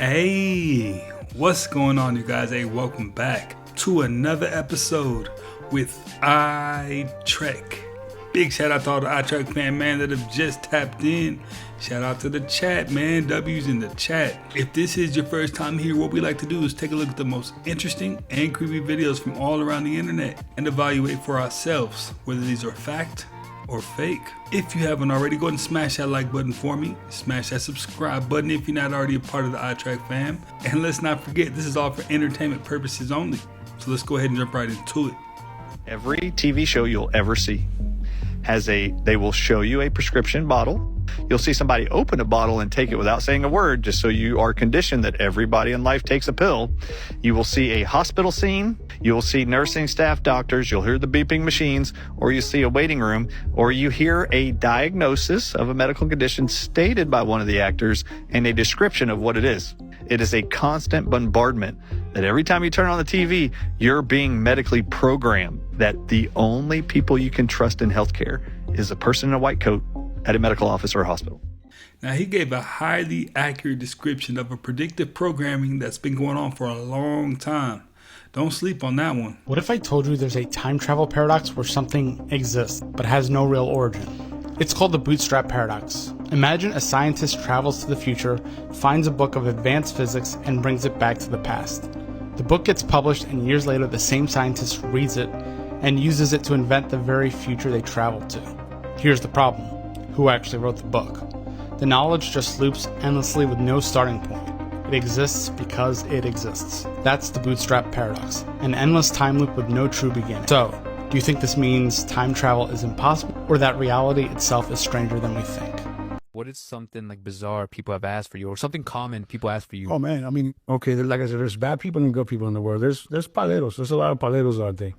Hey, what's going on, you guys? Hey, welcome back to another episode with iTrek. Big shout out to all the iTrek fan, man, that have just tapped in. Shout out to the chat, man. W's in the chat. If this is your first time here, what we like to do is take a look at the most interesting and creepy videos from all around the internet and evaluate for ourselves whether these are fact or fake. If you haven't already, go ahead and smash that like button for me. Smash that subscribe button if you're not already a part of the iTrek fam. And let's not forget, this is all for entertainment purposes only. So let's go ahead and jump right into it. Every TV show you'll ever see they will show you a prescription bottle. You'll see somebody open a bottle and take it without saying a word, just so you are conditioned that everybody in life takes a pill. You will see a hospital scene. You will see nursing staff, doctors. You'll hear the beeping machines, or you see a waiting room, or you hear a diagnosis of a medical condition stated by one of the actors and a description of what it is. It is a constant bombardment that every time you turn on the TV, you're being medically programmed that the only people you can trust in healthcare is a person in a white coat at a medical office or a hospital. Now, he gave a highly accurate description of a predictive programming that's been going on for a long time. Don't sleep on that one. What if I told you there's a time travel paradox where something exists but has no real origin? It's called the bootstrap paradox. Imagine a scientist travels to the future, finds a book of advanced physics, and brings it back to the past. The book gets published, and years later the same scientist reads it and uses it to invent the very future they traveled to. Here's the problem. Who actually wrote the book? The knowledge just loops endlessly with no starting point. It exists because it exists. That's the bootstrap paradox, an endless time loop with no true beginning. So, do you think this means time travel is impossible, or that reality itself is stranger than we think? What is something like bizarre people have asked for you, or something common people ask for you? Oh man, I mean, okay, like I said, there's bad people and good people in the world. There's paleros. There's a lot of paleros out there,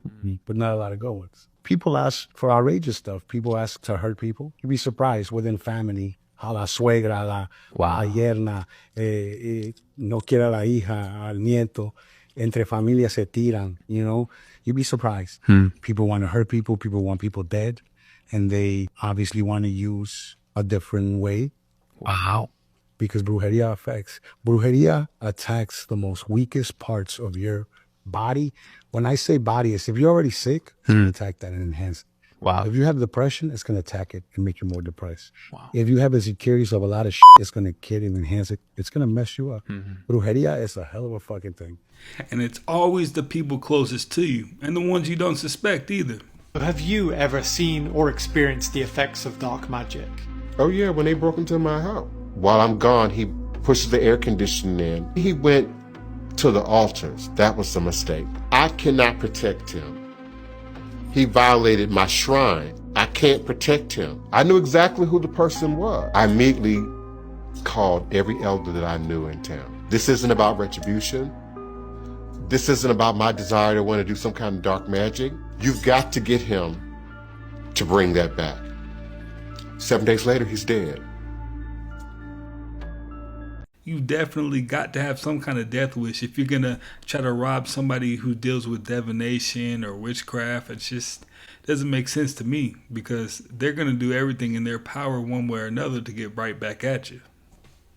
but not a lot of good ones. People ask for outrageous stuff. People ask to hurt people. You'd be surprised within family how la suegra, la yerna, no quiere a la hija, al nieto, entre familias se tiran, you know? You'd be surprised. People want to hurt people. People want people dead. And they obviously want to use a different way. Wow. Because brujeria attacks the most weakest parts of your body. When I say body, it's if you're already sick, it's going to attack that and enhance it. Wow. If you have depression, it's going to attack it and make you more depressed. Wow. If you have insecurities of a lot of shit, it's going to kill and enhance it. It's going to mess you up. Brujeria is a hell of a fucking thing. And it's always the people closest to you and the ones you don't suspect either. Have you ever seen or experienced the effects of dark magic? Oh yeah, when they broke into my house. While I'm gone, he pushes the air conditioning in. He went to the altars. That was a mistake. I cannot protect him. He violated my shrine. I can't protect him. I knew exactly who the person was. I immediately called every elder that I knew in town. This isn't about retribution. This isn't about my desire to want to do some kind of dark magic. You've got to get him to bring that back. 7 days later, he's dead. You definitely got to have some kind of death wish if you're going to try to rob somebody who deals with divination or witchcraft. It just doesn't make sense to me, because they're going to do everything in their power one way or another to get right back at you.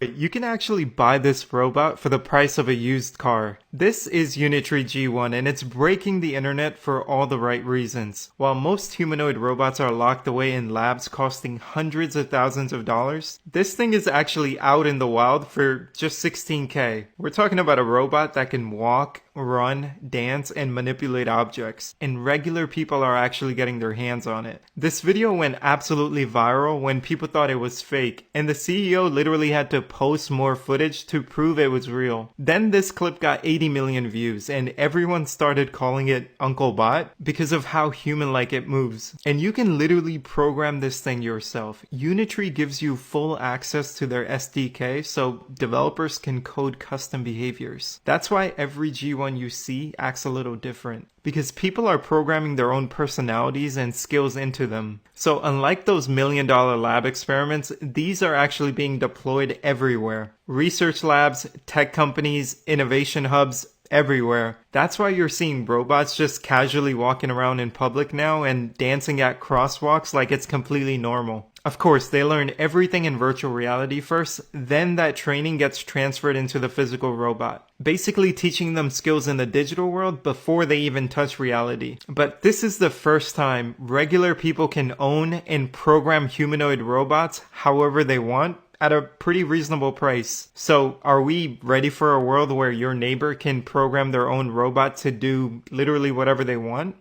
You can actually buy this robot for the price of a used car. This is Unitry G1, and it's breaking the internet for all the right reasons. While most humanoid robots are locked away in labs costing hundreds of thousands of dollars, this thing is actually out in the wild for just $16K. We're talking about a robot that can walk, run, dance, and manipulate objects, and regular people are actually getting their hands on it. This video went absolutely viral when people thought it was fake, and the CEO literally had to post more footage to prove it was real. Then this clip got 80 million views, and everyone started calling it Uncle Bot because of how human-like it moves. And you can literally program this thing yourself. Unitry gives you full access to their SDK, so developers can code custom behaviors. That's why every G1 you see acts a little different, because people are programming their own personalities and skills into them. So unlike those $1 million lab experiments, these are actually being deployed everywhere. Research labs, tech companies, innovation hubs, everywhere. That's why you're seeing robots just casually walking around in public now and dancing at crosswalks like it's completely normal. Of course, they learn everything in virtual reality first, then that training gets transferred into the physical robot, basically teaching them skills in the digital world before they even touch reality. But this is the first time regular people can own and program humanoid robots however they want, at a pretty reasonable price. So are we ready for a world where your neighbor can program their own robot to do literally whatever they want?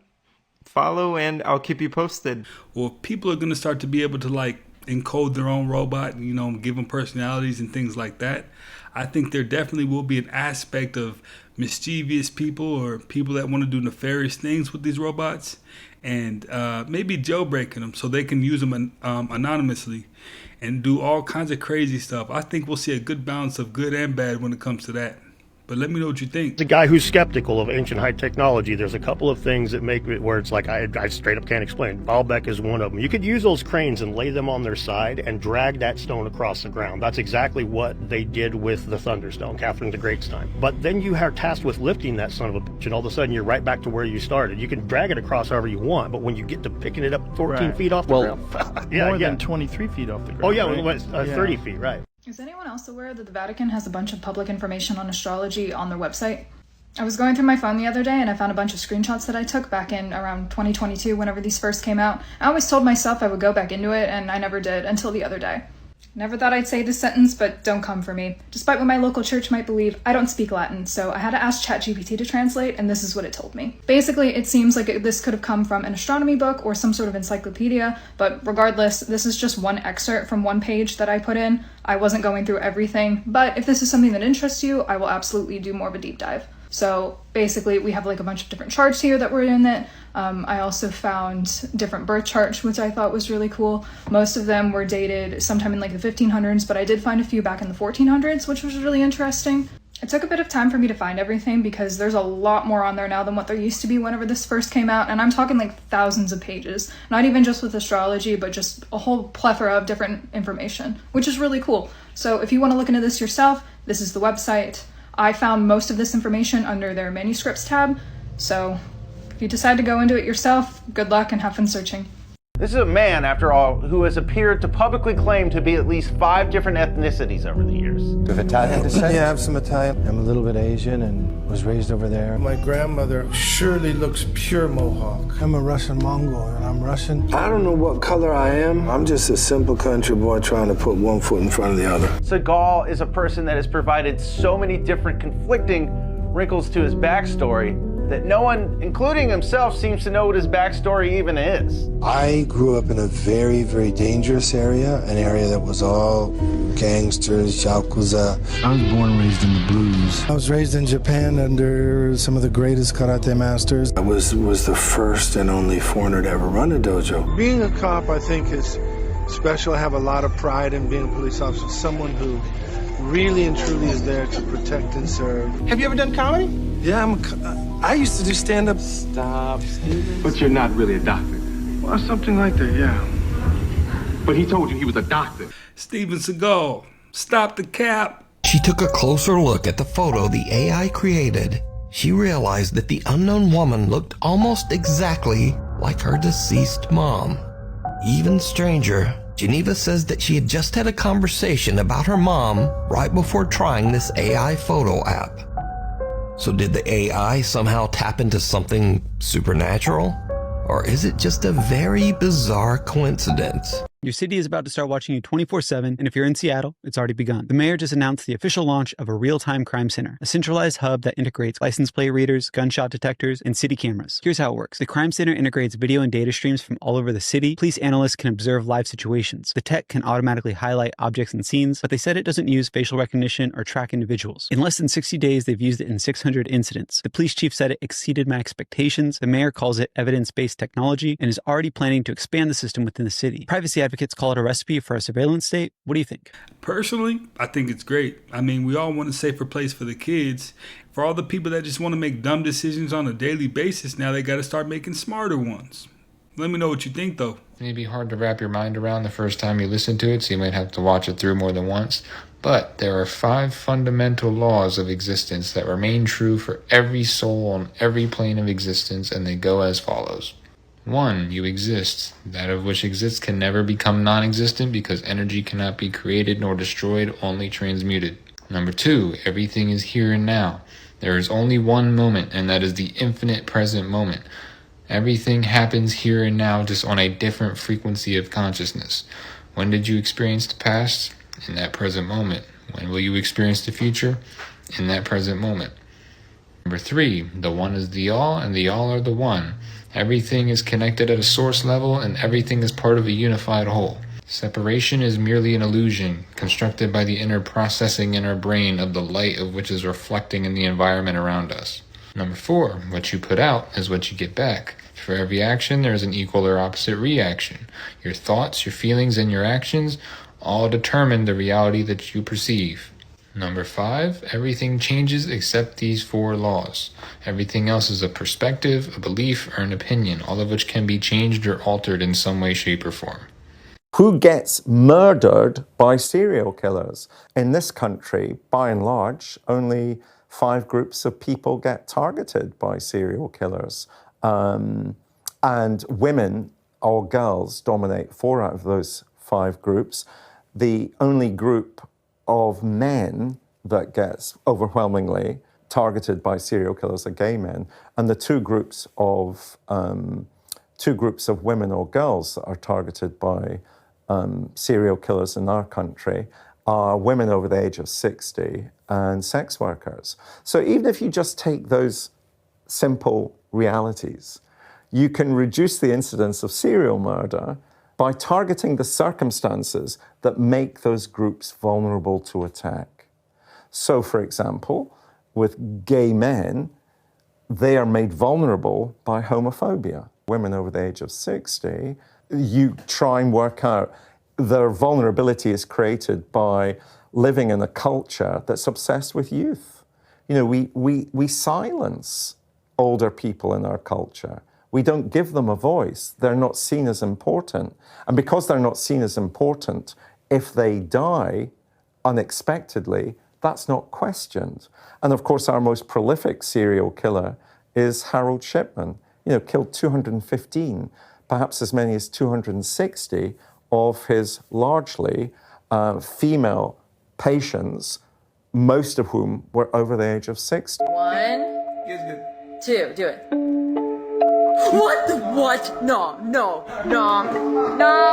Follow and I'll keep you posted. Well, people are going to start to be able to like encode their own robot, you know, give them personalities and things like that. I think there definitely will be an aspect of mischievous people or people that want to do nefarious things with these robots, and maybe jailbreaking them so they can use them anonymously and do all kinds of crazy stuff. I think we'll see a good balance of good and bad when it comes to that. But let me know what you think. As a guy who's skeptical of ancient high technology, there's a couple of things that make it where it's like I straight up can't explain. Baalbek is one of them. You could use those cranes and lay them on their side and drag that stone across the ground. That's exactly what they did with the Thunderstone, Catherine the Great's time. But then you are tasked with lifting that son of a bitch, and all of a sudden you're right back to where you started. You can drag it across however you want, but when you get to picking it up 14 feet off the ground, more than 23 feet off the ground. Oh yeah, 30 feet, right. Is anyone else aware that the Vatican has a bunch of public information on astrology on their website? I was going through my phone the other day and I found a bunch of screenshots that I took back in around 2022 whenever these first came out. I always told myself I would go back into it, and I never did until the other day. Never thought I'd say this sentence, but don't come for me. Despite what my local church might believe, I don't speak Latin, so I had to ask ChatGPT to translate, and this is what it told me. Basically, it seems like this could have come from an astronomy book or some sort of encyclopedia, but regardless, this is just one excerpt from one page that I put in. I wasn't going through everything, but if this is something that interests you, I will absolutely do more of a deep dive. So basically, we have like a bunch of different charts here that were in it. I also found different birth charts, which I thought was really cool. Most of them were dated sometime in like the 1500s, but I did find a few back in the 1400s, which was really interesting. It took a bit of time for me to find everything because there's a lot more on there now than what there used to be whenever this first came out, and I'm talking like thousands of pages. Not even just with astrology, but just a whole plethora of different information, which is really cool. So if you want to look into this yourself, this is the website. I found most of this information under their manuscripts tab, so if you decide to go into it yourself, good luck and have fun searching. This is a man, after all, who has appeared to publicly claim to be at least 5 different ethnicities over the years. You have Italian descent? Yeah, I have some Italian. I'm a little bit Asian and was raised over there. My grandmother surely looks pure Mohawk. I'm a Russian Mongol and I'm Russian. I don't know what color I am. I'm just a simple country boy trying to put one foot in front of the other. Seagal is a person that has provided so many different conflicting wrinkles to his backstory that no one, including himself, seems to know what his backstory even is. I grew up in a very, very dangerous area, an area that was all gangsters, yakuza. I was born and raised in the blues. I was raised in Japan under some of the greatest karate masters. I was the first and only foreigner to ever run a dojo. Being a cop, I think, is special. I have a lot of pride in being a police officer, someone who really and truly is there to protect and serve. Have you ever done comedy? Yeah, I used to do stand-up. Stop, Steven. But you're not really a doctor. Well, something like that, yeah. But he told you he was a doctor. Steven Seagal, stop the cap. She took a closer look at the photo the AI created. She realized that the unknown woman looked almost exactly like her deceased mom. Even stranger, Geneva says that she had just had a conversation about her mom right before trying this AI photo app. So did the AI somehow tap into something supernatural? Or is it just a very bizarre coincidence? Your city is about to start watching you 24/7, and if you're in Seattle, it's already begun. The mayor just announced the official launch of a real-time crime center, a centralized hub that integrates license plate readers, gunshot detectors, and city cameras. Here's how it works. The crime center integrates video and data streams from all over the city. Police analysts can observe live situations. The tech can automatically highlight objects and scenes, but they said it doesn't use facial recognition or track individuals. In less than 60 days, they've used it in 600 incidents. The police chief said it exceeded my expectations. The mayor calls it evidence-based technology and is already planning to expand the system within the city. Privacy advocates call it a recipe for a surveillance state. What do you think? Personally, I think it's great. I mean, we all want a safer place for the kids. For all the people that just want to make dumb decisions on a daily basis, now they got to start making smarter ones. Let me know what you think, though. It may be hard to wrap your mind around the first time you listen to it, so you might have to watch it through more than once. But there are 5 fundamental laws of existence that remain true for every soul on every plane of existence, and they go as follows. 1. You exist. That of which exists can never become non-existent because energy cannot be created nor destroyed, only transmuted. Number 2. Everything is here and now. There is only one moment, and that is the infinite present moment. Everything happens here and now, just on a different frequency of consciousness. When did you experience the past? In that present moment. When will you experience the future? In that present moment. Number 3. The one is the all, and the all are the one. Everything is connected at a source level, and everything is part of a unified whole. Separation is merely an illusion, constructed by the inner processing in our brain of the light of which is reflecting in the environment around us. Number 4. What you put out is what you get back. For every action, there is an equal or opposite reaction. Your thoughts, your feelings, and your actions all determine the reality that you perceive. Number 5, everything changes except these 4 laws. Everything else is a perspective, a belief, or an opinion, all of which can be changed or altered in some way, shape, or form. Who gets murdered by serial killers? In this country, by and large, only 5 groups of people get targeted by serial killers. And women or girls dominate 4 out of those 5 groups. The only group of men that gets overwhelmingly targeted by serial killers are gay men, and the two groups of women or girls that are targeted by serial killers in our country are women over the age of 60 and sex workers. So even if you just take those simple realities, you can reduce the incidence of serial murder by targeting the circumstances that make those groups vulnerable to attack. So, for example, with gay men, they are made vulnerable by homophobia. Women over the age of 60, you try and work out their vulnerability is created by living in a culture that's obsessed with youth. You know, we silence older people in our culture. We don't give them a voice. They're not seen as important. And because they're not seen as important, if they die unexpectedly, that's not questioned. And of course, our most prolific serial killer is Harold Shipman. You know, killed 215, perhaps as many as 260 of his largely female patients, most of whom were over the age of 60. 1, 2, do it. What the what? No.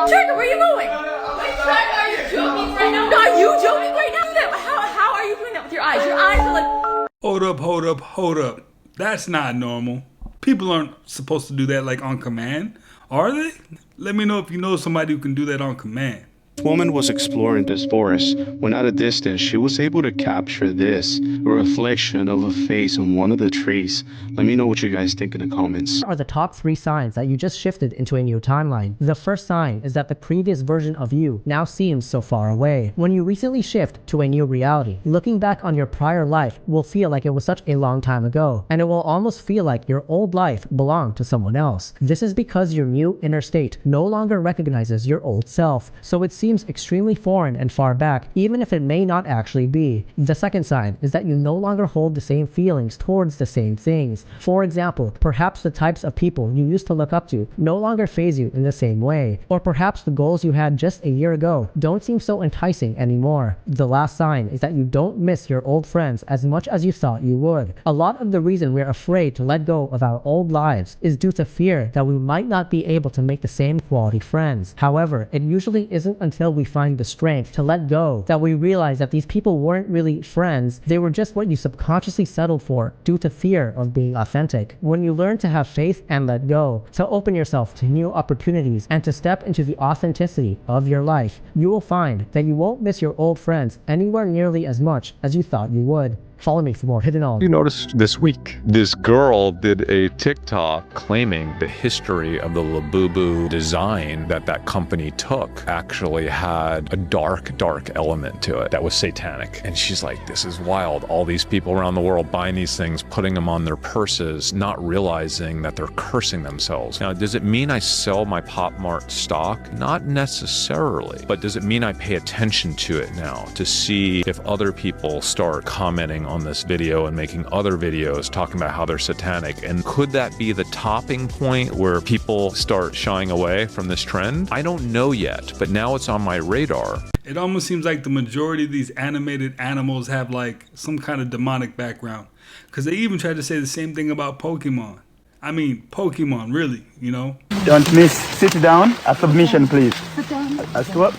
Trigger, where are you going? Are you joking right now? No, are you joking right now? How are you doing that with your eyes? Your eyes are like... Hold up. That's not normal. People aren't supposed to do that like on command, are they? Let me know if you know somebody who can do that on command. This woman was exploring this forest when at a distance she was able to capture this, a reflection of a face on one of the trees. Let me know what you guys think in the comments. Are the top 3 signs that you just shifted into a new timeline. The first sign is that the previous version of you now seems so far away. When you recently shift to a new reality, looking back on your prior life will feel like it was such a long time ago, and it will almost feel like your old life belonged to someone else. This is because your new inner state no longer recognizes your old self, so it seems extremely foreign and far back, even if it may not actually be. The second sign is that you no longer hold the same feelings towards the same things. For example, perhaps the types of people you used to look up to no longer faze you in the same way, or perhaps the goals you had just a year ago don't seem so enticing anymore. The last sign is that you don't miss your old friends as much as you thought you would. A lot of the reason we're afraid to let go of our old lives is due to fear that we might not be able to make the same quality friends. However, it usually isn't until we find the strength to let go that we realize that these people weren't really friends, they were just what you subconsciously settled for due to fear of being authentic. When you learn to have faith and let go, to open yourself to new opportunities and to step into the authenticity of your life, you will find that you won't miss your old friends anywhere nearly as much as you thought you would. Follow me for more Hidden On. You noticed this week, this girl did a TikTok claiming the history of the Labubu design that company took actually had a dark element to it that was satanic. And she's like, this is wild. All these people around the world buying these things, putting them on their purses, not realizing that they're cursing themselves. Now, does it mean I sell my Pop Mart stock? Not necessarily. But does it mean I pay attention to it now to see if other people start commenting on this video and making other videos talking about how they're satanic. And could that be the topping point where people start shying away from this trend? I don't know yet, but now it's on my radar. It almost seems like the majority of these animated animals have like some kind of demonic background. Because they even tried to say the same thing about Pokemon. I mean, Pokemon, really, you know? Don't miss. Sit down. A submission, please. Sit down. Up.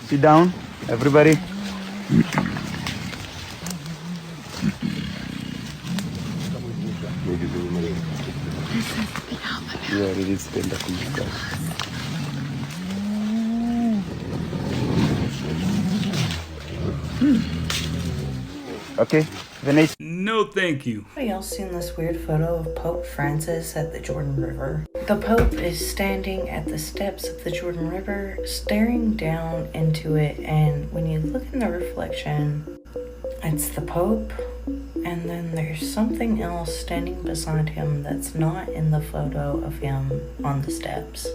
Sit down, everybody. Okay, Venice. No, thank you. Anybody else seen this weird photo of Pope Francis at the Jordan River? The Pope is standing at the steps of the Jordan River, staring down into it, and when you look in the reflection, it's the Pope, and then there's something else standing beside him that's not in the photo of him on the steps.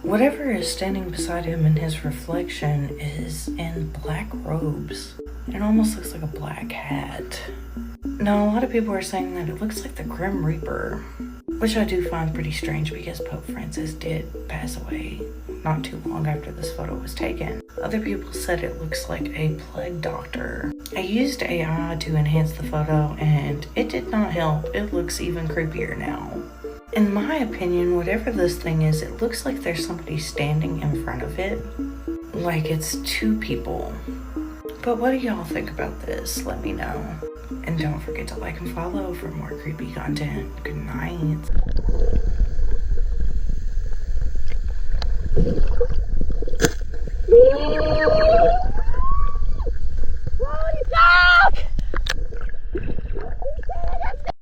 Whatever is standing beside him in his reflection is in black robes. It almost looks like a black hat. Now, a lot of people are saying that it looks like the Grim Reaper, which I do find pretty strange because Pope Francis did pass away not too long after this photo was taken. Other people said it looks like a plague doctor. I used AI to enhance the photo and it did not help. It looks even creepier now. In my opinion, whatever this thing is, it looks like there's somebody standing in front of it. Like it's two people. But what do y'all think about this? Let me know. And don't forget to like and follow for more creepy content. Good night.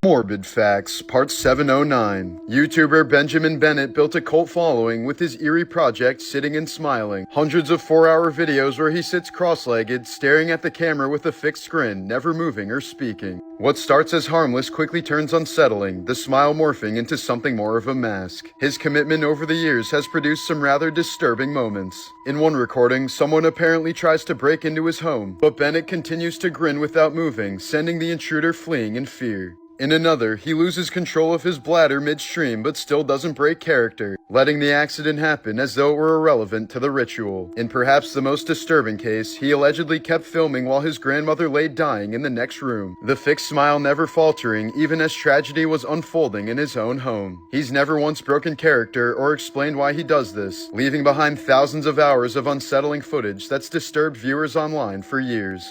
Morbid Facts, Part 709. YouTuber Benjamin Bennett built a cult following with his eerie project Sitting and Smiling. Hundreds of 4-hour videos where he sits cross-legged, staring at the camera with a fixed grin, never moving or speaking. What starts as harmless quickly turns unsettling, the smile morphing into something more of a mask. His commitment over the years has produced some rather disturbing moments. In one recording, someone apparently tries to break into his home, but Bennett continues to grin without moving, sending the intruder fleeing in fear. In another, he loses control of his bladder midstream but still doesn't break character, letting the accident happen as though it were irrelevant to the ritual. In perhaps the most disturbing case, he allegedly kept filming while his grandmother lay dying in the next room, the fixed smile never faltering even as tragedy was unfolding in his own home. He's never once broken character or explained why he does this, leaving behind thousands of hours of unsettling footage that's disturbed viewers online for years.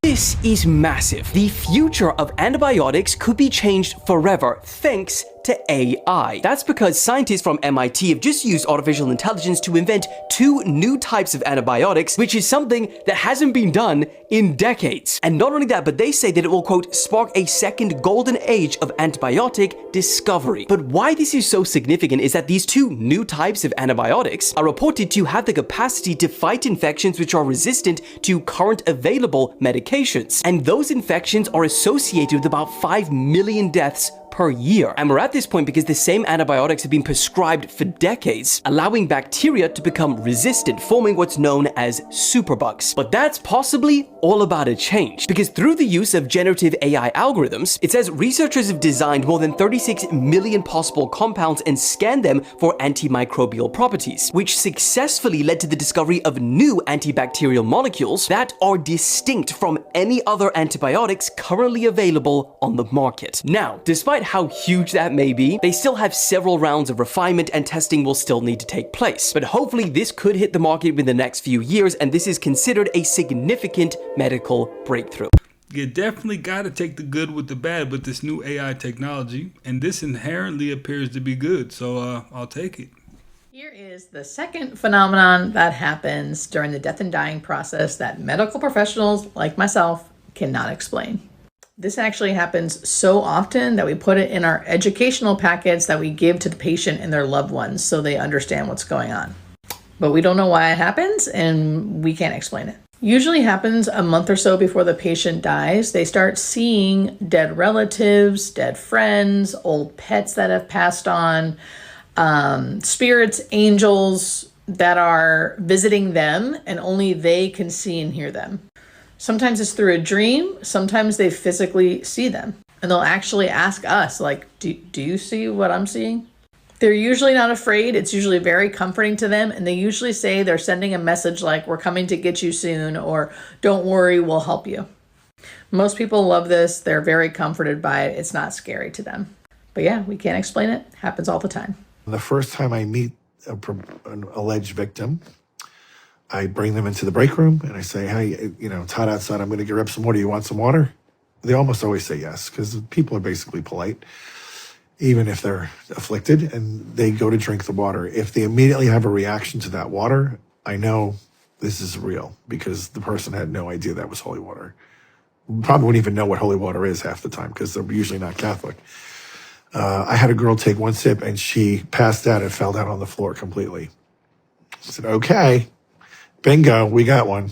This is massive. The future of antibiotics could be changed forever thanks to AI. That's because scientists from MIT have just used artificial intelligence to invent 2 new types of antibiotics, which is something that hasn't been done in decades. And not only that, but they say that it will, quote, spark a second golden age of antibiotic discovery. But why this is so significant is that these 2 new types of antibiotics are reported to have the capacity to fight infections which are resistant to current available medications. And those infections are associated with about 5 million deaths per year. And we're at this point because the same antibiotics have been prescribed for decades, allowing bacteria to become resistant, forming what's known as superbugs. But that's possibly all about to change, because through the use of generative AI algorithms, it says researchers have designed more than 36 million possible compounds and scanned them for antimicrobial properties, which successfully led to the discovery of new antibacterial molecules that are distinct from any other antibiotics currently available on the market. Now, despite how huge that may be, they still have several rounds of refinement and testing will still need to take place. But hopefully this could hit the market within the next few years, and this is considered a significant medical breakthrough. You definitely got to take the good with the bad with this new AI technology, and this inherently appears to be good, so I'll take it. Here is the second phenomenon that happens during the death and dying process that medical professionals like myself cannot explain. This actually happens so often that we put it in our educational packets that we give to the patient and their loved ones so they understand what's going on. But we don't know why it happens and we can't explain it. Usually happens a month or so before the patient dies. They start seeing dead relatives, dead friends, old pets that have passed on, spirits, angels. that are visiting them and only they can see and hear them. Sometimes it's through a dream. Sometimes they physically see them. And they'll actually ask us, like, do you see what I'm seeing? They're usually not afraid. It's usually very comforting to them. And they usually say they're sending a message like, we're coming to get you soon, or don't worry, we'll help you. Most people love this. They're very comforted by it. It's not scary to them. But yeah, we can't explain it. Happens all the time. The first time I meet an alleged victim, I bring them into the break room and I say, hey, it's hot outside. I'm going to grab some water. You want some water? They almost always say yes, because people are basically polite, even if they're afflicted, and they go to drink the water. If they immediately have a reaction to that water, I know this is real, because the person had no idea that was holy water. Probably wouldn't even know what holy water is half the time, because they're usually not Catholic. I had a girl take one sip and she passed out and fell down on the floor completely. I said, okay, bingo, we got one.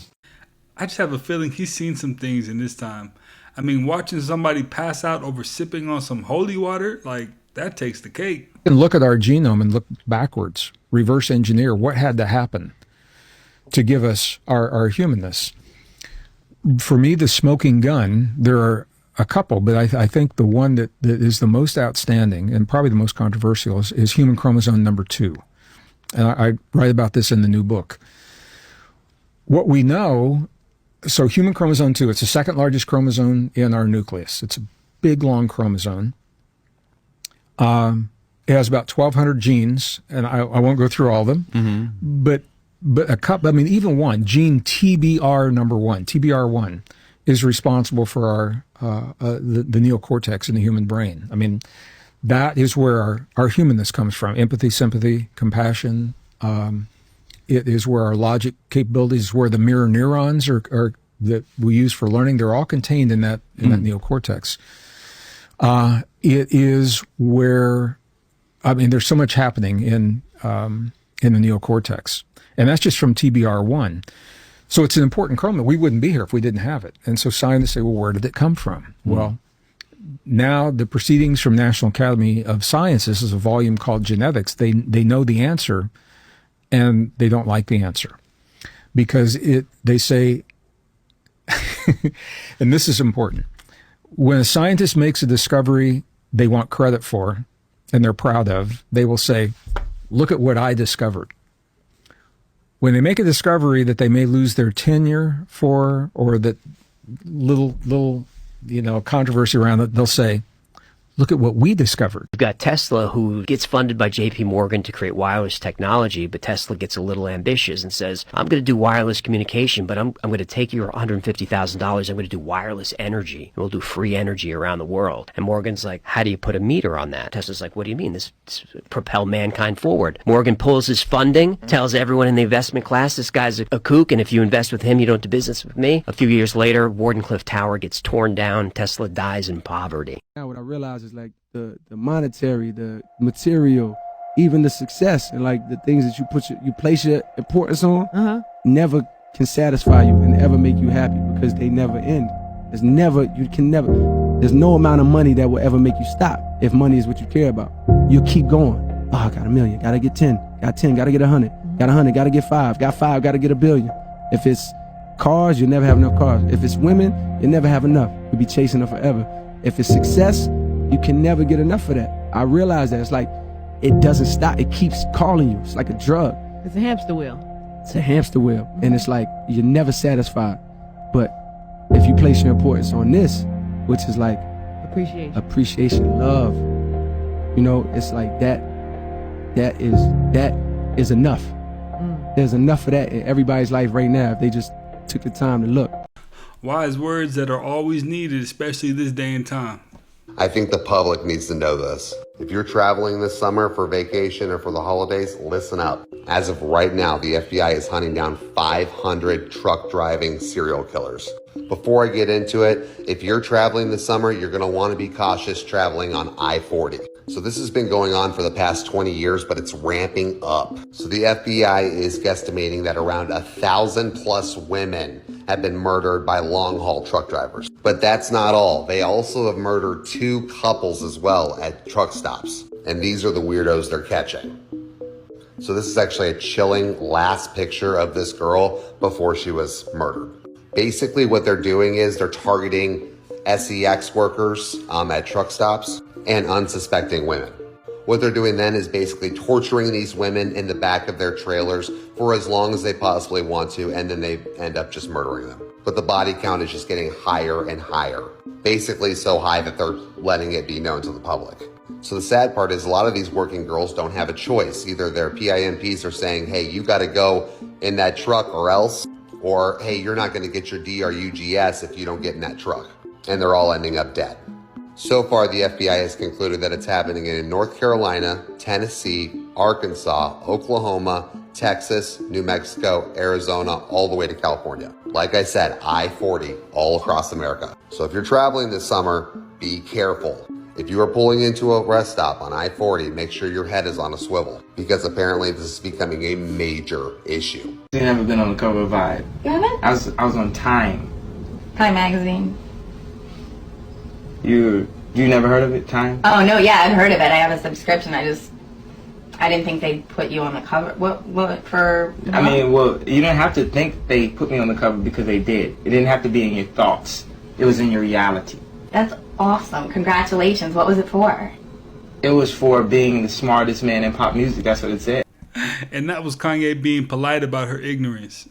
I just have a feeling he's seen some things in this time. I mean, watching somebody pass out over sipping on some holy water, like, that takes the cake. And look at our genome and look backwards, reverse engineer what had to happen to give us our humanness. For me, the smoking gun, there are a couple, but I think the one that is the most outstanding and probably the most controversial is human chromosome number 2. And I write about this in the new book. What we know, so human chromosome 2, it's the second largest chromosome in our nucleus. It's a big, long chromosome. It has about 1,200 genes, and I won't go through all of them, but a couple, I mean, even one, gene TBR1, is responsible for the neocortex in the human brain. I mean, that is where our humanness comes from. Empathy, sympathy, compassion. It is where our logic capabilities, where the mirror neurons are that we use for learning. They're all contained in that neocortex. It is where, I mean, there's so much happening in the neocortex, and that's just from TBR1. So it's an important chromosome. We wouldn't be here if we didn't have it. And so scientists say, well, where did it come from? Well, now the proceedings from National Academy of Sciences is a volume called Genetics. They know the answer, and they don't like the answer, because they say, and this is important, when a scientist makes a discovery they want credit for and they're proud of, they will say, look at what I discovered. When they make a discovery that they may lose their tenure for, or that little controversy around it, they'll say, look at what we discovered. You've got Tesla, who gets funded by JP Morgan to create wireless technology, but Tesla gets a little ambitious and says, I'm going to do wireless communication, but I'm going to take your $150,000. I'm going to do wireless energy, and we'll do free energy around the world. And Morgan's like, how do you put a meter on that? Tesla's like, what do you mean? This propel mankind forward. Morgan pulls his funding, tells everyone in the investment class, this guy's a kook, and if you invest with him, you don't do business with me. A few years later, Wardenclyffe Tower gets torn down. Tesla dies in poverty. Now what I realize is like the monetary, the material, even the success, and like the things that you place your importance on, never can satisfy you and ever make you happy, because they never end. There's no amount of money that will ever make you stop. If money is what you care about, you'll keep going. Oh, I got $1 million, gotta get 10, got 10, gotta get 100, got 100, gotta get 5, got 5, gotta get $1 billion. If it's cars, you'll never have enough cars. If it's women, you'll never have enough. You'll be chasing them forever. If it's success, you can never get enough of that. I realize that. It's like, it doesn't stop. It keeps calling you. It's like a drug. It's a hamster wheel. It's a hamster wheel. And it's like, you're never satisfied. But if you place your importance on this, which is like appreciation, love, it's like that is enough. There's enough of that in everybody's life right now if they just took the time to look. Wise words that are always needed, especially this day and time. I think the public needs to know this. If you're traveling this summer for vacation or for the holidays, listen up. As of right now, the FBI is hunting down 500 truck driving serial killers. Before I get into it, if you're traveling this summer, you're going to want to be cautious traveling on I-40. So this has been going on for the past 20 years, but it's ramping up. So the FBI is guesstimating that around 1,000 plus women have been murdered by long-haul truck drivers. But that's not all. They also have murdered 2 couples as well at truck stops. And these are the weirdos they're catching. So this is actually a chilling last picture of this girl before she was murdered. Basically what they're doing is they're targeting SEX workers at truck stops and unsuspecting women. What they're doing then is basically torturing these women in the back of their trailers for as long as they possibly want to, and then they end up just murdering them. But the body count is just getting higher and higher. Basically so high that they're letting it be known to the public. So the sad part is a lot of these working girls don't have a choice. Either their PIMPs are saying, hey, you gotta go in that truck or else, or hey, you're not gonna get your DRUGS if you don't get in that truck. And they're all ending up dead. So far, the FBI has concluded that it's happening in North Carolina, Tennessee, Arkansas, Oklahoma, Texas, New Mexico, Arizona, all the way to California. Like I said, I-40 all across America. So if you're traveling this summer, be careful. If you are pulling into a rest stop on I-40, make sure your head is on a swivel, because apparently this is becoming a major issue. I've never been on the cover of Vibe. You haven't? I was on Time. Time magazine. You never heard of it, Time? Oh no, yeah, I've heard of it. I have a subscription. I didn't think they'd put you on the cover. What for? I mean, well, you don't have to think they put me on the cover because they did. It didn't have to be in your thoughts. It was in your reality. That's awesome. Congratulations. What was it for? It was for being the smartest man in pop music. That's what it said. And that was Kanye being polite about her ignorance.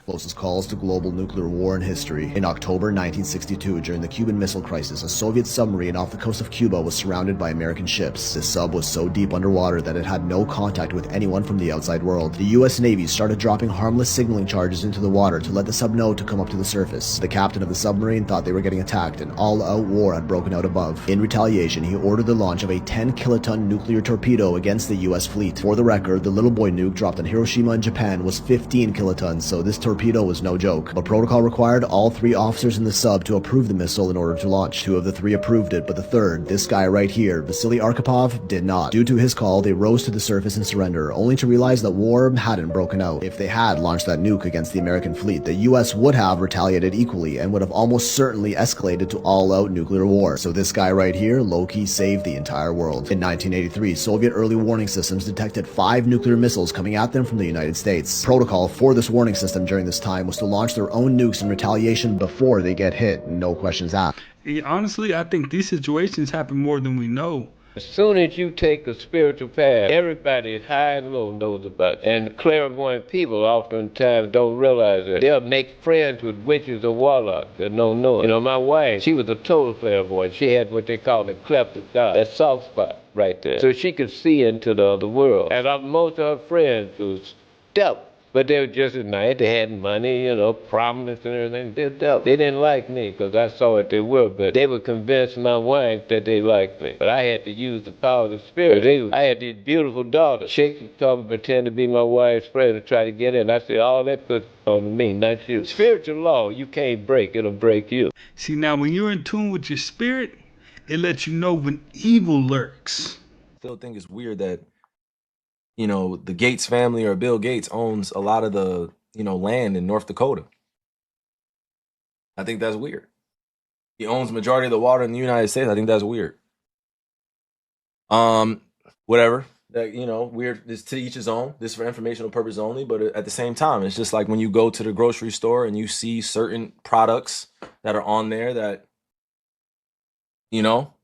Closest calls to global nuclear war in history. In October 1962, during the Cuban Missile Crisis, a Soviet submarine off the coast of Cuba was surrounded by American ships. This sub was so deep underwater that it had no contact with anyone from the outside world. The US Navy started dropping harmless signaling charges into the water to let the sub know to come up to the surface. The captain of the submarine thought they were getting attacked, and all-out war had broken out above. In retaliation, he ordered the launch of a 10-kiloton nuclear torpedo against the US fleet. For the record, the little boy nuke dropped on Hiroshima in Japan was 15 kilotons, so this torpedo was no joke. But protocol required all 3 officers in the sub to approve the missile in order to launch. 2 of the 3 approved it, but the third, this guy right here, Vasily Arkhipov, did not. Due to his call, they rose to the surface and surrender, only to realize that war hadn't broken out. If they had launched that nuke against the American fleet, the US would have retaliated equally and would have almost certainly escalated to all-out nuclear war. So this guy right here, low-key saved the entire world. In 1983, Soviet early warning systems detected 5 nuclear missiles coming at them from the United States. Protocol for this warning system during this time was to launch their own nukes in retaliation before they get hit, no questions asked. Yeah, honestly, I think these situations happen more than we know. As soon as you take a spiritual path, everybody high and low knows about it. And clairvoyant people oftentimes don't realize that. They'll make friends with witches or warlocks that don't know it. You know, my wife, she was a total clairvoyant. She had what they call the cleft of God, that soft spot right there. So she could see into the other world. And most of her friends was devil. But they were just as nice. They had money, you know, prominence and everything. They didn't like me because I saw what they were, but they would convince my wife that they liked me. But I had to use the power of the spirit. I had these beautiful daughters. She told me pretend to be my wife's friend and try to get in. I said, all that put on me, not you. Spiritual law, you can't break. It'll break you. See, now when you're in tune with your spirit, it lets you know when evil lurks. I still think it's weird that, you know, the Gates family or Bill Gates owns a lot of the, you know, land in North Dakota. I think that's weird. He owns majority of the water in the United States. I think that's weird. Whatever. That, you know, weird. It's to each his own. This is for informational purpose only. But at the same time, it's just like when you go to the grocery store and you see certain products that are on there that, you know,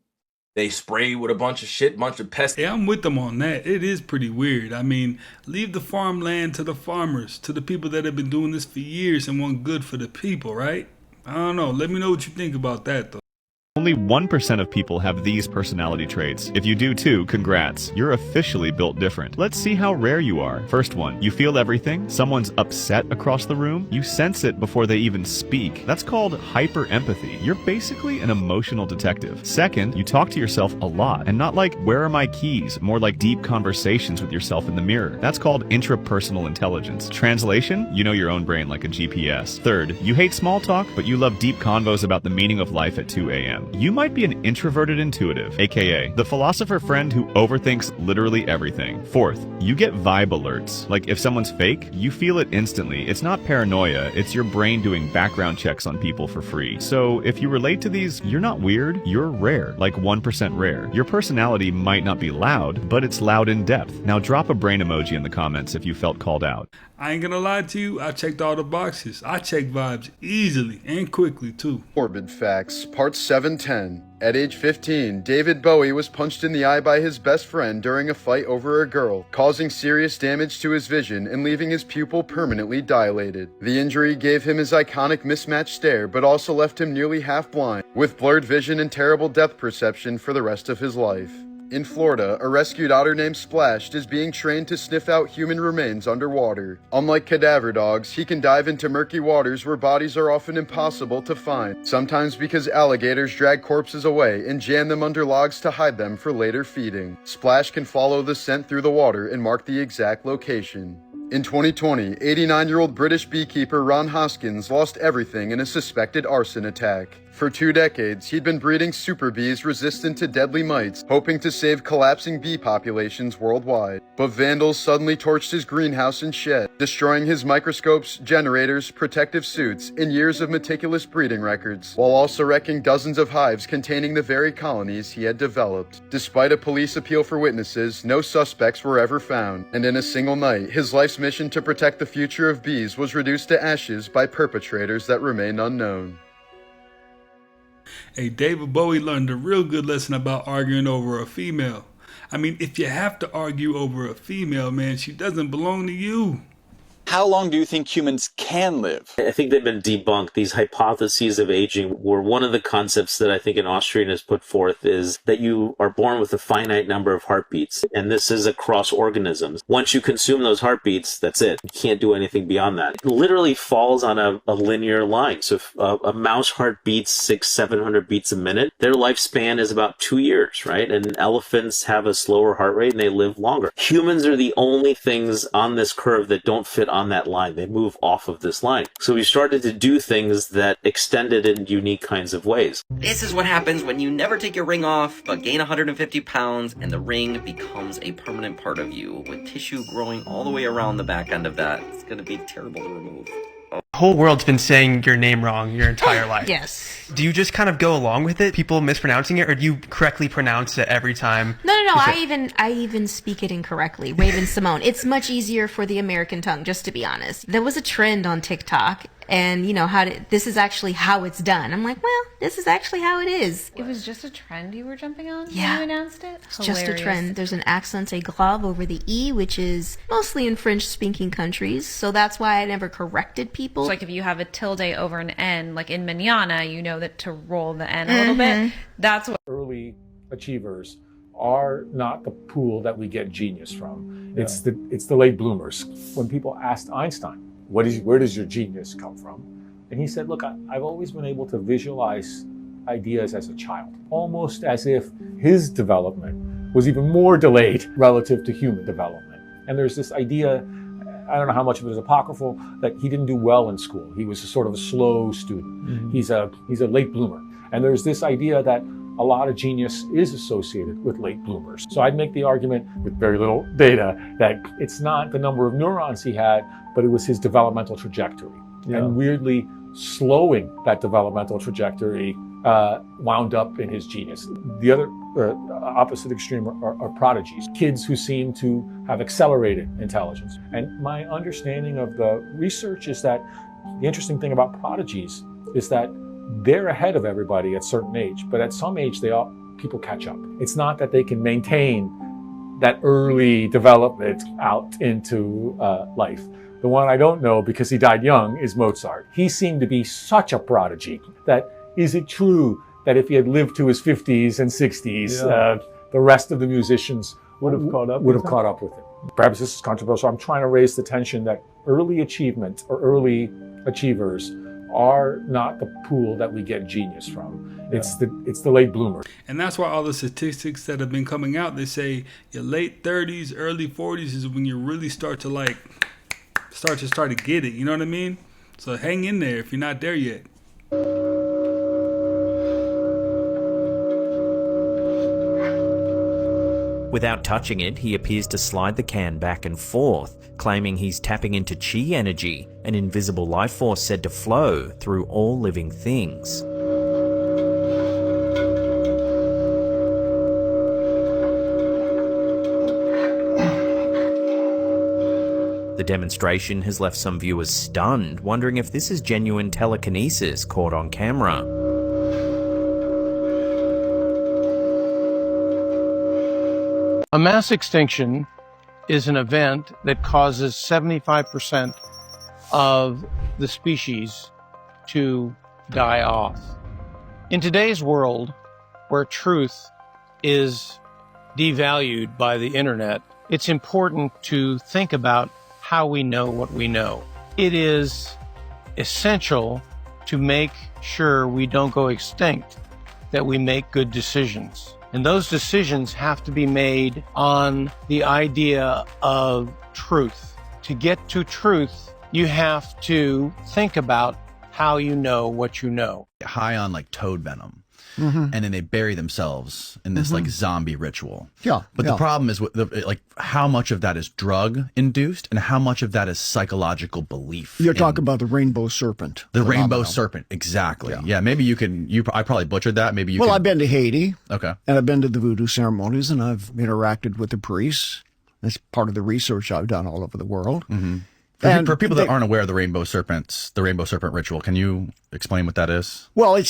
they spray with a bunch of shit, bunch of pests. Yeah, I'm with them on that. It is pretty weird. I mean, leave the farmland to the farmers, to the people that have been doing this for years and want good for the people, right? I don't know. Let me know what you think about that, though. Only 1% of people have these personality traits. If you do too, congrats. You're officially built different. Let's see how rare you are. First one, you feel everything. Someone's upset across the room. You sense it before they even speak. That's called hyper-empathy. You're basically an emotional detective. Second, you talk to yourself a lot, and not like, where are my keys? More like deep conversations with yourself in the mirror. That's called intrapersonal intelligence. Translation, you know your own brain like a GPS. Third, you hate small talk, but you love deep convos about the meaning of life at 2 a.m. them. You might be an introverted intuitive, aka the philosopher friend who overthinks literally everything. Fourth, you get vibe alerts. Like if someone's fake, you feel it instantly. It's not paranoia, it's your brain doing background checks on people for free. So if you relate to these, you're not weird, you're rare, like 1% rare. Your personality might not be loud, but it's loud in depth. Now drop a brain emoji in the comments if you felt called out. I ain't gonna lie to you, I checked all the boxes. I check vibes easily and quickly too. Morbid Facts, Part 710. At age 15, David Bowie was punched in the eye by his best friend during a fight over a girl, causing serious damage to his vision and leaving his pupil permanently dilated. The injury gave him his iconic mismatched stare, but also left him nearly half blind, with blurred vision and terrible depth perception for the rest of his life. In Florida, a rescued otter named Splashed is being trained to sniff out human remains underwater. Unlike cadaver dogs, he can dive into murky waters where bodies are often impossible to find, sometimes because alligators drag corpses away and jam them under logs to hide them for later feeding. Splash can follow the scent through the water and mark the exact location. In 2020, 89-year-old British beekeeper Ron Hoskins lost everything in a suspected arson attack. For 2 decades, he'd been breeding super bees resistant to deadly mites, hoping to save collapsing bee populations worldwide. But vandals suddenly torched his greenhouse and shed, destroying his microscopes, generators, protective suits, and years of meticulous breeding records, while also wrecking dozens of hives containing the very colonies he had developed. Despite a police appeal for witnesses, no suspects were ever found, and in a single night, his life's mission to protect the future of bees was reduced to ashes by perpetrators that remain unknown. Hey, David Bowie learned a real good lesson about arguing over a female. I mean, if you have to argue over a female, man, she doesn't belong to you. How long do you think humans can live? I think they've been debunked. These hypotheses of aging were one of the concepts that I think an Austrian has put forth is that you are born with a finite number of heartbeats, and this is across organisms. Once you consume those heartbeats, that's it. You can't do anything beyond that. It literally falls on a linear line. So if a mouse heart beats 600-700 beats a minute, their lifespan is about 2 years, right? And elephants have a slower heart rate and they live longer. Humans are the only things on this curve that don't fit on that line. They move off of this line. So we started to do things that extended in unique kinds of ways. This is what happens when you never take your ring off, but gain 150 pounds, and the ring becomes a permanent part of you, with tissue growing all the way around the back end of that. It's going to be terrible to remove. The whole world's been saying your name wrong your entire life. Yes. Do you just kind of go along with it, people mispronouncing it, or do you correctly pronounce it every time? No. I even speak it incorrectly. Raven Simone. It's much easier for the American tongue, just to be honest. There was a trend on TikTok, and this is actually how it's done. I'm like, well, this is actually how it is. It was just a trend you were jumping on when Yeah. you announced it? It's just a trend. There's an accent aigrave over the E, which is mostly in French-speaking countries, so that's why I never corrected people. So like if you have a tilde over an N, like in manana, you know that to roll the N a little bit. That's what early achievers are not the pool that we get genius from. It's the late bloomers. When people asked Einstein, where does your genius come from? And he said, look, I've always been able to visualize ideas as a child, almost as if his development was even more delayed relative to human development. And there's this idea, I don't know how much of it is apocryphal, that he didn't do well in school. He was a sort of a slow student. Mm-hmm. He's a late bloomer. And there's this idea that a lot of genius is associated with late bloomers. So I'd make the argument with very little data that it's not the number of neurons he had, but it was his developmental trajectory. Yeah. And weirdly, slowing that developmental trajectory wound up in his genius. The other opposite extreme are prodigies, kids who seem to have accelerated intelligence. And my understanding of the research is that the interesting thing about prodigies is that they're ahead of everybody at a certain age, but at some age people catch up. It's not that they can maintain that early development out into life. The one I don't know, because he died young, is Mozart. He seemed to be such a prodigy that is it true that if he had lived to his 50s and 60s, the rest of the musicians would have caught up with him? Perhaps this is controversial. I'm trying to raise the tension that early achievement or early achievers are not the pool that we get genius from. It's the late bloomer. And that's why all the statistics that have been coming out, they say your late 30s, early 40s is when you really start to get it. You know what I mean? So hang in there if you're not there yet. Without touching it, he appears to slide the can back and forth, claiming he's tapping into chi energy, an invisible life force said to flow through all living things. The demonstration has left some viewers stunned, wondering if this is genuine telekinesis caught on camera. A mass extinction is an event that causes 75% of the species to die off. In today's world, where truth is devalued by the internet, it's important to think about how we know what we know. It is essential to make sure we don't go extinct, that we make good decisions. And those decisions have to be made on the idea of truth. To get to truth, you have to think about how you know what you know. High on like toad venom. And then they bury themselves in this like zombie ritual. Yeah. But the problem is like how much of that is drug induced and how much of that is psychological belief. You're talking about the rainbow serpent. The rainbow serpent, exactly. Yeah, maybe you can. I probably butchered that. Maybe you. Well, I've been to Haiti. Okay. And I've been to the voodoo ceremonies, and I've interacted with the priests. That's part of the research I've done all over the world. For people that aren't aware of the rainbow serpent ritual, can you explain what that is? Well,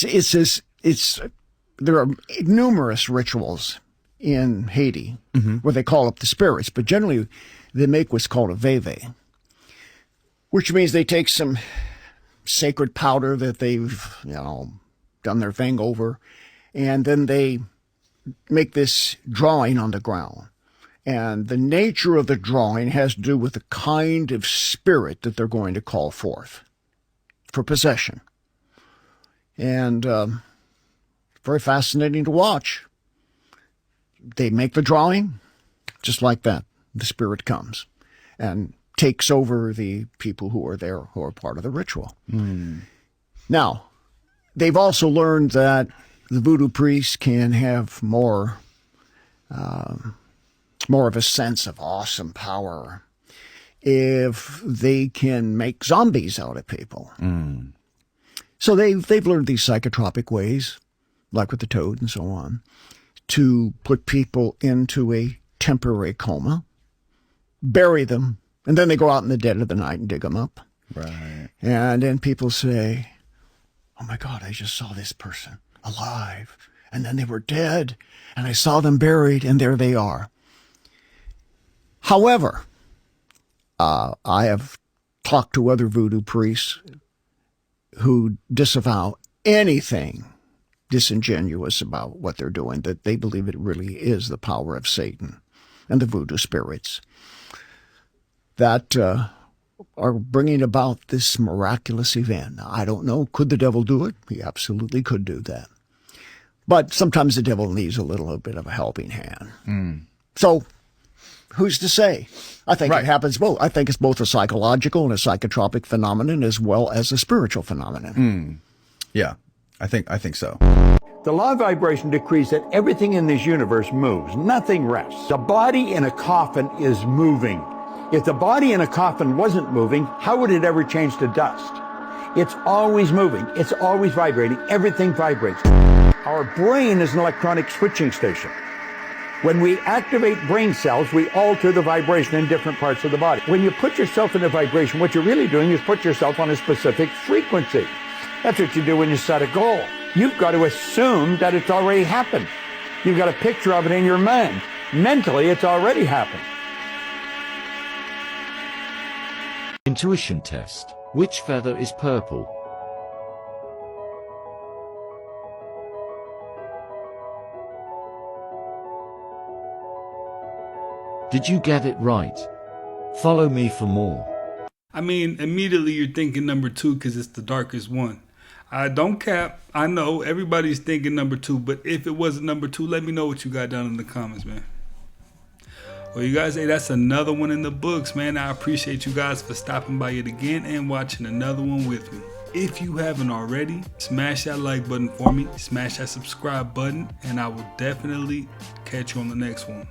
there are numerous rituals in Haiti where they call up the spirits, but generally they make what's called a veve, which means they take some sacred powder that they've, done their thing over, and then they make this drawing on the ground. And the nature of the drawing has to do with the kind of spirit that they're going to call forth for possession. And very fascinating to watch. They make the drawing, just like that. The spirit comes and takes over the people who are there, who are part of the ritual. Now, they've also learned that the voodoo priests can have more of a sense of awesome power if they can make zombies out of people. So they've learned these psychotropic ways, like with the toad and so on, to put people into a temporary coma, bury them, and then they go out in the dead of the night and dig them up. Right. And then people say, oh my God, I just saw this person alive, and then they were dead, and I saw them buried, and there they are. However, I have talked to other voodoo priests who disavow anything disingenuous about what they're doing, that they believe it really is the power of Satan and the voodoo spirits that are bringing about this miraculous event. Now, I don't know, could the devil do it? He absolutely could do that. But sometimes the devil needs a little bit of a helping hand. So who's to say? I think it happens both. I think it's both a psychological and a psychotropic phenomenon as well as a spiritual phenomenon. Yeah, I think so. The law of vibration decrees that everything in this universe moves. Nothing rests. The body in a coffin is moving. If the body in a coffin wasn't moving, how would it ever change to dust? It's always moving. It's always vibrating. Everything vibrates. Our brain is an electronic switching station. When we activate brain cells, we alter the vibration in different parts of the body. When you put yourself in a vibration, what you're really doing is put yourself on a specific frequency. That's what you do when you set a goal. You've got to assume that it's already happened. You've got a picture of it in your mind. Mentally, it's already happened. Intuition test. Which feather is purple? Did you get it right? Follow me for more. I mean, immediately you're thinking number 2 because it's the darkest one. I don't cap. I know everybody's thinking number 2, but if it wasn't number 2, let me know what you got down in the comments, man. Well, you guys, hey, that's another one in the books, man. I appreciate you guys for stopping by yet again and watching another one with me. If you haven't already, smash that like button for me, smash that subscribe button, and I will definitely catch you on the next one.